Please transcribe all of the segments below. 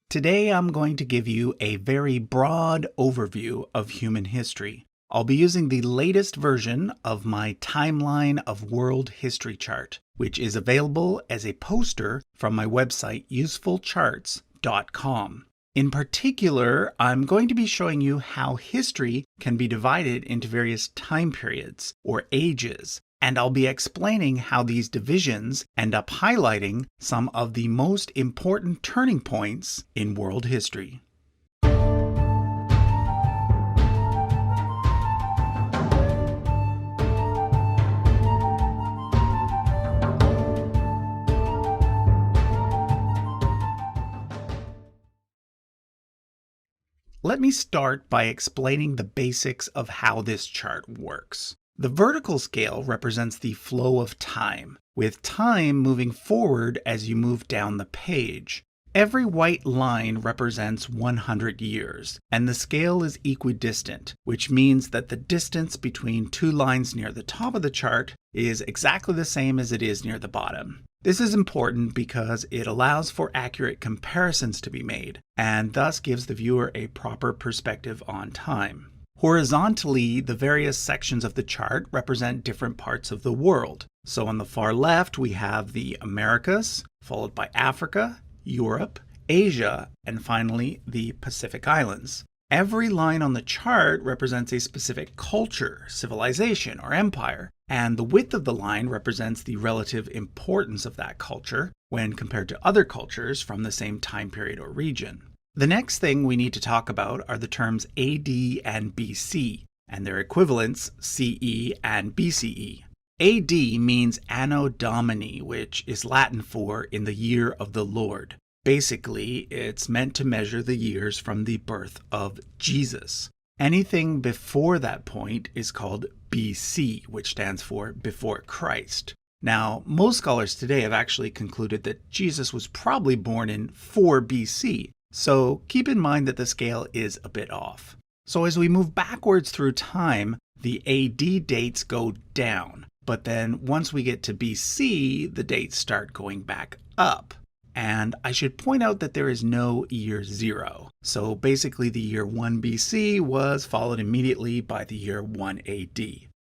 Today I'm going to give you a very broad overview of human history. I'll be using the latest version of my timeline of world history chart, which is available as a poster from my website UsefullCharts.com. In particular, I'm going to be showing you how history can be divided into various time periods or ages, and I'll be explaining how these divisions end up highlighting some of the most important turning points in world history. Let me start by explaining the basics of how this chart works. The vertical scale represents the flow of time, with time moving forward as you move down the page. Every white line represents 100 years, and the scale is equidistant, which means that the distance between two lines near the top of the chart is exactly the same as it is near the bottom. This is important because it allows for accurate comparisons to be made, and thus gives the viewer a proper perspective on time. Horizontally, the various sections of the chart represent different parts of the world. So on the far left, we have the Americas, followed by Africa, Europe, Asia, and finally the Pacific Islands. Every line on the chart represents a specific culture, civilization, or empire, and the width of the line represents the relative importance of that culture when compared to other cultures from the same time period or region. The next thing we need to talk about are the terms AD and BC, and their equivalents CE and BCE. AD means Anno Domini, which is Latin for in the year of the Lord. Basically, it's meant to measure the years from the birth of Jesus. Anything before that point is called BC, which stands for before Christ. Now, most scholars today have actually concluded that Jesus was probably born in 4 BC, so keep in mind that the scale is a bit off. So as we move backwards through time, the AD dates go down, but then once we get to BC, the dates start going back up. And I should point out that there is no year 0. So basically the year 1 BC was followed immediately by the year 1 AD.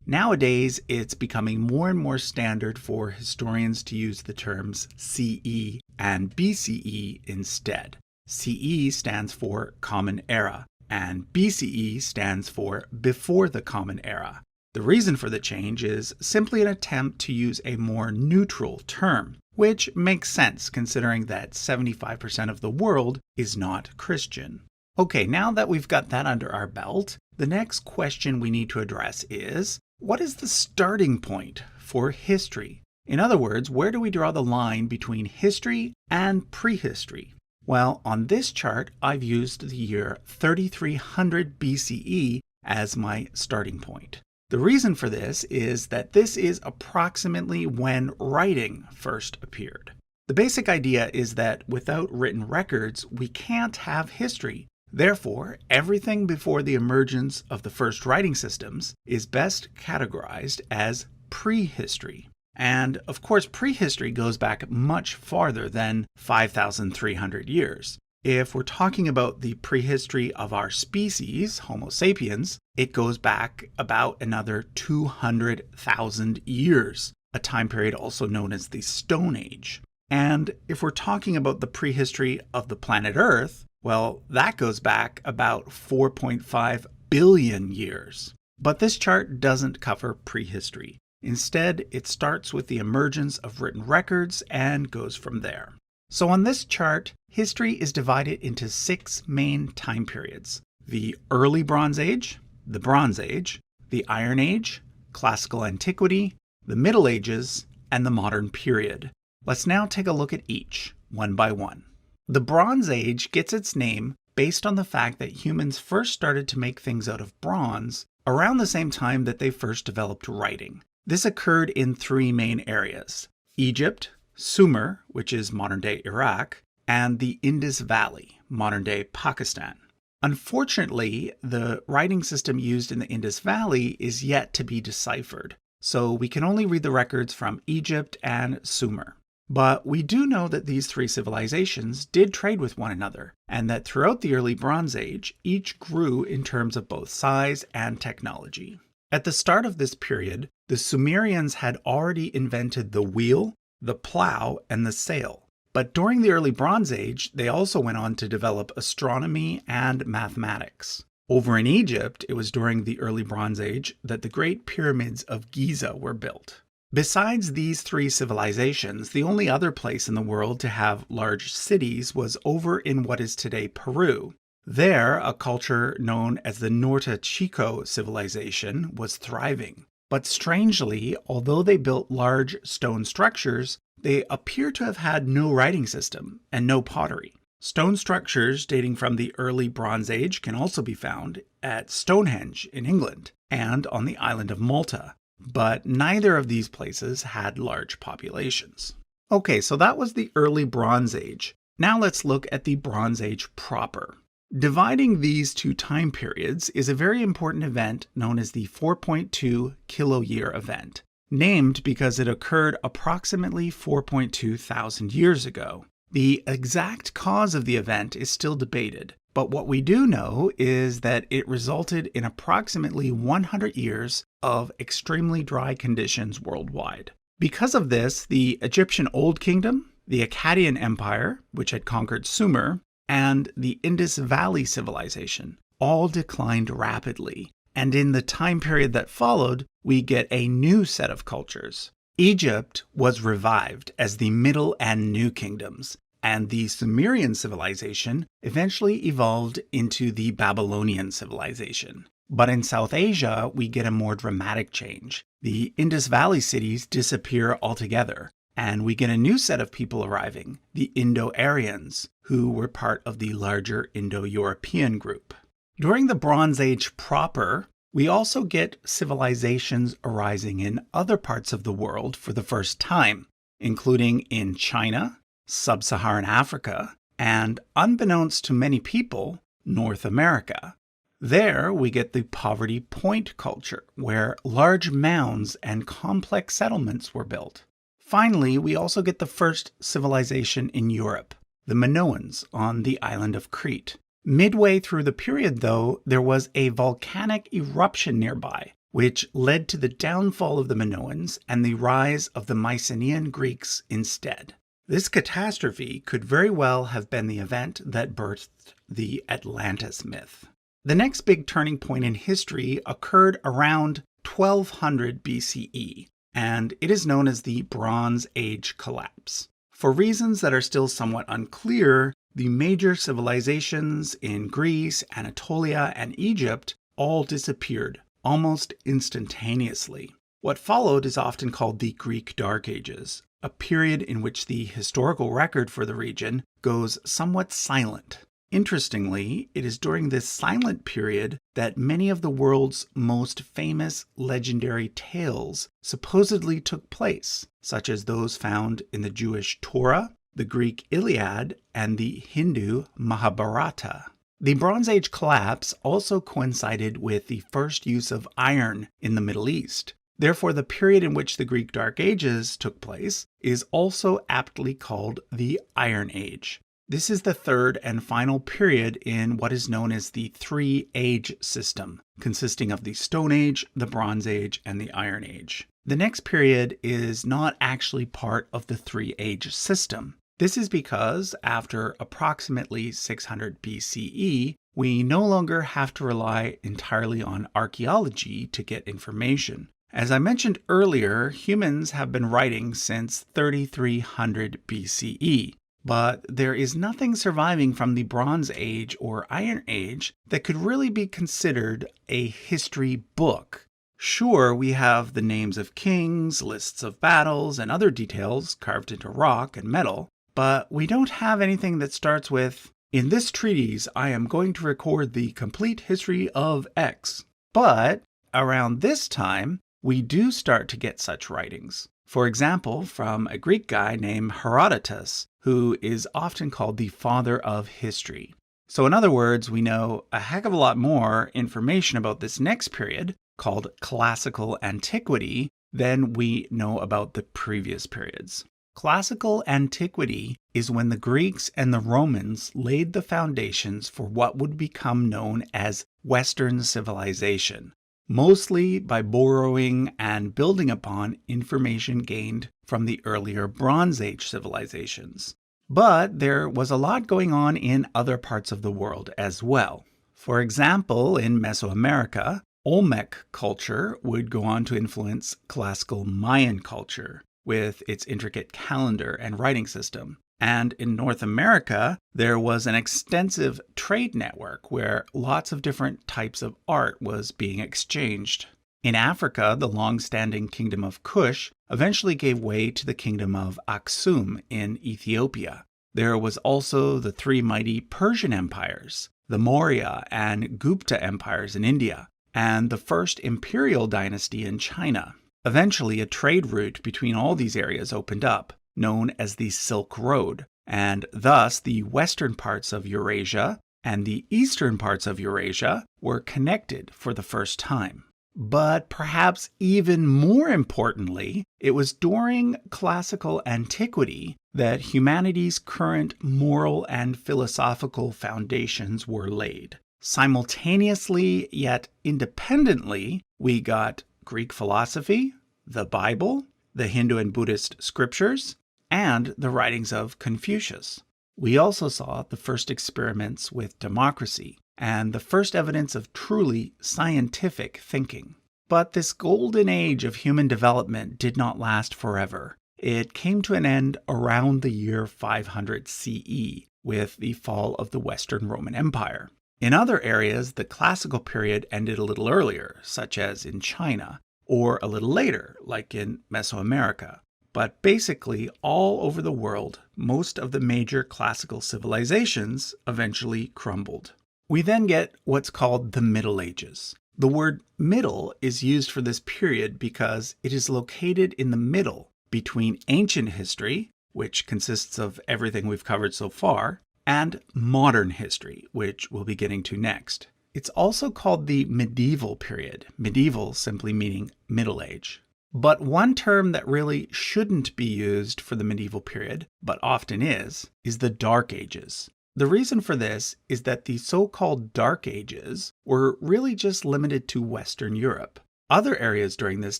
Nowadays, it's becoming more and more standard for historians to use the terms CE and BCE instead. CE stands for Common Era, and BCE stands for Before the Common Era. The reason for the change is simply an attempt to use a more neutral term, which makes sense considering that 75% of the world is not Christian. Okay, now that we've got that under our belt, the next question we need to address is, what is the starting point for history? In other words, where do we draw the line between history and prehistory? Well, on this chart, I've used the year 3300 BCE as my starting point. The reason for this is that this is approximately when writing first appeared. The basic idea is that without written records, we can't have history. Therefore, everything before the emergence of the first writing systems is best categorized as prehistory. And of course, prehistory goes back much farther than 5,300 years. If we're talking about the prehistory of our species, Homo sapiens, it goes back about another 200,000 years, a time period also known as the Stone Age. And if we're talking about the prehistory of the planet Earth, well, that goes back about 4.5 billion years. But this chart doesn't cover prehistory. Instead, it starts with the emergence of written records and goes from there. So on this chart, history is divided into 6 main time periods: the Early Bronze Age, the Bronze Age, the Iron Age, Classical Antiquity, the Middle Ages, and the Modern Period. Let's now take a look at each, one by one. The Bronze Age gets its name based on the fact that humans first started to make things out of bronze around the same time that they first developed writing. This occurred in 3 main areas: Egypt, Sumer, which is modern-day Iraq, and the Indus Valley, modern-day Pakistan. Unfortunately, the writing system used in the Indus Valley is yet to be deciphered, so we can only read the records from Egypt and Sumer. But we do know that these three civilizations did trade with one another, and that throughout the early Bronze Age, each grew in terms of both size and technology. At the start of this period, the Sumerians had already invented the wheel, the plow, and the sail. But during the early Bronze Age, they also went on to develop astronomy and mathematics. Over in Egypt, it was during the early Bronze Age that the Great Pyramids of Giza were built. Besides these three civilizations, the only other place in the world to have large cities was over in what is today Peru. There, a culture known as the Norte Chico civilization was thriving. But strangely, although they built large stone structures, they appear to have had no writing system and no pottery. Stone structures dating from the early Bronze Age can also be found at Stonehenge in England and on the island of Malta. But neither of these places had large populations. Okay, so that was the early Bronze Age. Now let's look at the Bronze Age proper. Dividing these two time periods is a very important event known as the 4.2 kiloyear event, named because it occurred approximately 4.2 thousand years ago. The exact cause of the event is still debated, but what we do know is that it resulted in approximately 100 years of extremely dry conditions worldwide. Because of this, the Egyptian Old Kingdom, the Akkadian Empire, which had conquered Sumer, and the Indus Valley Civilization all declined rapidly. And in the time period that followed, we get a new set of cultures. Egypt was revived as the Middle and New Kingdoms, and the Sumerian civilization eventually evolved into the Babylonian civilization. But in South Asia, we get a more dramatic change. The Indus Valley cities disappear altogether, and we get a new set of people arriving, the Indo-Aryans, who were part of the larger Indo-European group. During the Bronze Age proper, we also get civilizations arising in other parts of the world for the first time, including in China, Sub-Saharan Africa, and, unbeknownst to many people, North America. There, we get the Poverty Point culture, where large mounds and complex settlements were built. Finally, we also get the first civilization in Europe, the Minoans on the island of Crete. Midway through the period, though, there was a volcanic eruption nearby, which led to the downfall of the Minoans and the rise of the Mycenaean Greeks instead. This catastrophe could very well have been the event that birthed the Atlantis myth. The next big turning point in history occurred around 1200 BCE, and it is known as the Bronze Age collapse. For reasons that are still somewhat unclear, the major civilizations in Greece, Anatolia, and Egypt all disappeared almost instantaneously. What followed is often called the Greek Dark Ages, a period in which the historical record for the region goes somewhat silent. Interestingly, it is during this silent period that many of the world's most famous legendary tales supposedly took place, such as those found in the Jewish Torah, the Greek Iliad, and the Hindu Mahabharata. The Bronze Age collapse also coincided with the first use of iron in the Middle East. Therefore, the period in which the Greek Dark Ages took place is also aptly called the Iron Age. This is the third and final period in what is known as the three-age system, consisting of the Stone Age, the Bronze Age, and the Iron Age. The next period is not actually part of the three-age system. This is because after approximately 600 BCE, we no longer have to rely entirely on archaeology to get information. As I mentioned earlier, humans have been writing since 3300 BCE, but there is nothing surviving from the Bronze Age or Iron Age that could really be considered a history book. Sure, we have the names of kings, lists of battles, and other details carved into rock and metal, but we don't have anything that starts with, "In this treatise, I am going to record the complete history of X." But around this time, we do start to get such writings. For example, from a Greek guy named Herodotus, who is often called the father of history. So in other words, we know a heck of a lot more information about this next period, called classical antiquity, than we know about the previous periods. Classical antiquity is when the Greeks and the Romans laid the foundations for what would become known as Western civilization, mostly by borrowing and building upon information gained from the earlier Bronze Age civilizations. But there was a lot going on in other parts of the world as well. For example, in Mesoamerica, Olmec culture would go on to influence classical Mayan culture with its intricate calendar and writing system. And in North America, there was an extensive trade network where lots of different types of art was being exchanged. In Africa, the long-standing kingdom of Kush eventually gave way to the kingdom of Aksum in Ethiopia. There was also the three mighty Persian empires, the Maurya and Gupta empires in India, and the first imperial dynasty in China. Eventually, a trade route between all these areas opened up, known as the Silk Road, and thus the western parts of Eurasia and the eastern parts of Eurasia were connected for the first time. But perhaps even more importantly, it was during classical antiquity that humanity's current moral and philosophical foundations were laid. Simultaneously, yet independently, we got Greek philosophy, the Bible, the Hindu and Buddhist scriptures, and the writings of Confucius. We also saw the first experiments with democracy and the first evidence of truly scientific thinking. But this golden age of human development did not last forever. It came to an end around the year 500 CE with the fall of the Western Roman Empire. In other areas, the classical period ended a little earlier, such as in China, or a little later, like in Mesoamerica. But basically, all over the world, most of the major classical civilizations eventually crumbled. We then get what's called the Middle Ages. The word middle is used for this period because it is located in the middle between ancient history, which consists of everything we've covered so far, and modern history, which we'll be getting to next. It's also called the medieval period, medieval simply meaning Middle Age. But one term that really shouldn't be used for the medieval period, but often is the Dark Ages. The reason for this is that the so-called Dark Ages were really just limited to Western Europe. Other areas during this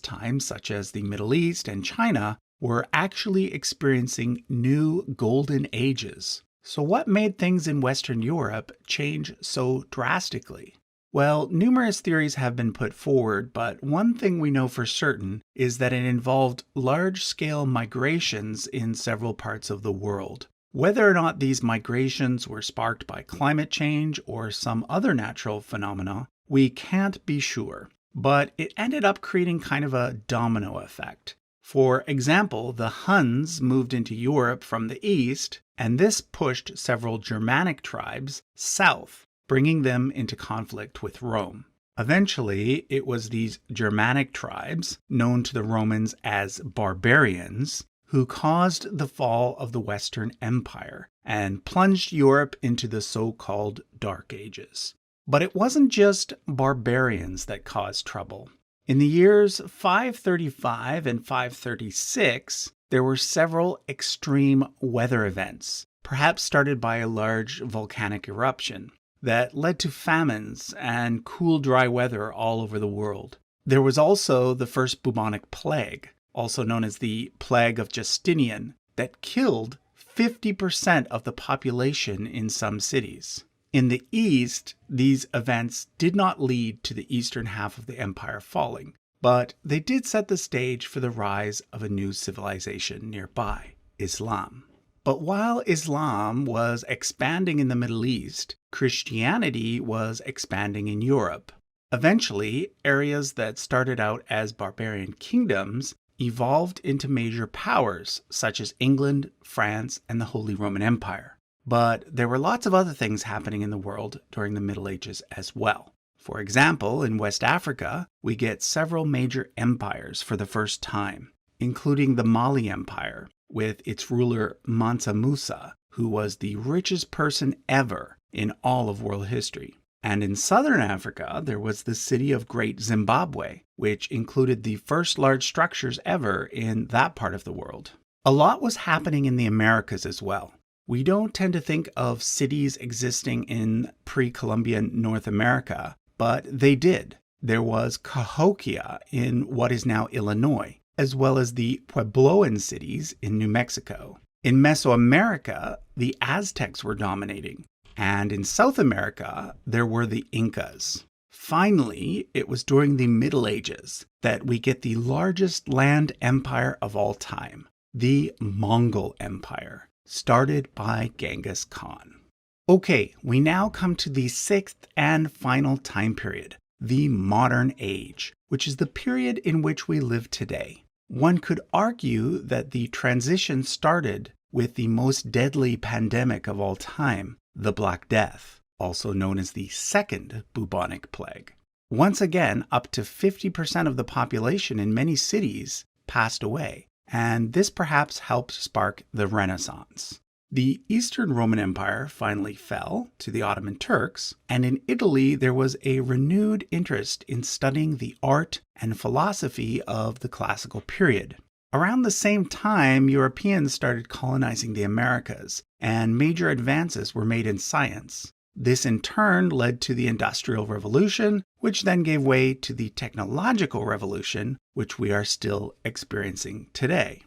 time, such as the Middle East and China, were actually experiencing new golden ages. So what made things in Western Europe change so drastically? Well, numerous theories have been put forward, but one thing we know for certain is that it involved large-scale migrations in several parts of the world. Whether or not these migrations were sparked by climate change or some other natural phenomena, we can't be sure. But it ended up creating kind of a domino effect. For example, the Huns moved into Europe from the east, and this pushed several Germanic tribes south, bringing them into conflict with Rome. Eventually, it was these Germanic tribes, known to the Romans as barbarians, who caused the fall of the Western Empire and plunged Europe into the so-called Dark Ages. But it wasn't just barbarians that caused trouble. In the years 535 and 536, there were several extreme weather events, perhaps started by a large volcanic eruption, that led to famines and cool, dry weather all over the world. There was also the first bubonic plague, also known as the Plague of Justinian, that killed 50% of the population in some cities. In the East, these events did not lead to the eastern half of the empire falling, but they did set the stage for the rise of a new civilization nearby, Islam. But while Islam was expanding in the Middle East, Christianity was expanding in Europe. Eventually, areas that started out as barbarian kingdoms evolved into major powers, such as England, France, and the Holy Roman Empire. But there were lots of other things happening in the world during the Middle Ages as well. For example, in West Africa, we get several major empires for the first time, including the Mali Empire, with its ruler Mansa Musa, who was the richest person ever in all of world history. And in southern Africa, there was the city of Great Zimbabwe, which included the first large structures ever in that part of the world. A lot was happening in the Americas as well. We don't tend to think of cities existing in pre-Columbian North America, but they did. There was Cahokia in what is now Illinois, as well as the Puebloan cities in New Mexico. In Mesoamerica, the Aztecs were dominating, and in South America, there were the Incas. Finally, it was during the Middle Ages that we get the largest land empire of all time, the Mongol Empire, started by Genghis Khan. Okay, we now come to the sixth and final time period, the Modern Age, which is the period in which we live today. One could argue that the transition started with the most deadly pandemic of all time, the Black Death, also known as the Second Bubonic Plague. Once again, up to 50% of the population in many cities passed away, and this perhaps helped spark the Renaissance. The Eastern Roman Empire finally fell to the Ottoman Turks, and in Italy there was a renewed interest in studying the art and philosophy of the classical period. Around the same time, Europeans started colonizing the Americas, and major advances were made in science. This in turn led to the Industrial Revolution, which then gave way to the Technological Revolution, which we are still experiencing today.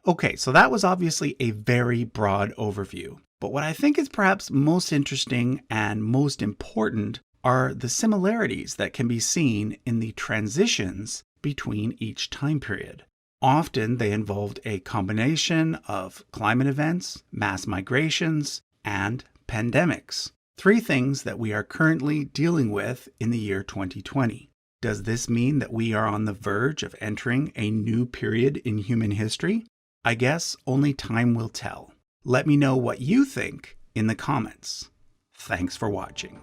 Okay, so that was obviously a very broad overview, but what I think is perhaps most interesting and most important are the similarities that can be seen in the transitions between each time period. Often they involved a combination of climate events, mass migrations, and pandemics. Three things that we are currently dealing with in the year 2020. Does this mean that we are on the verge of entering a new period in human history? I guess only time will tell. Let me know what you think in the comments. Thanks for watching.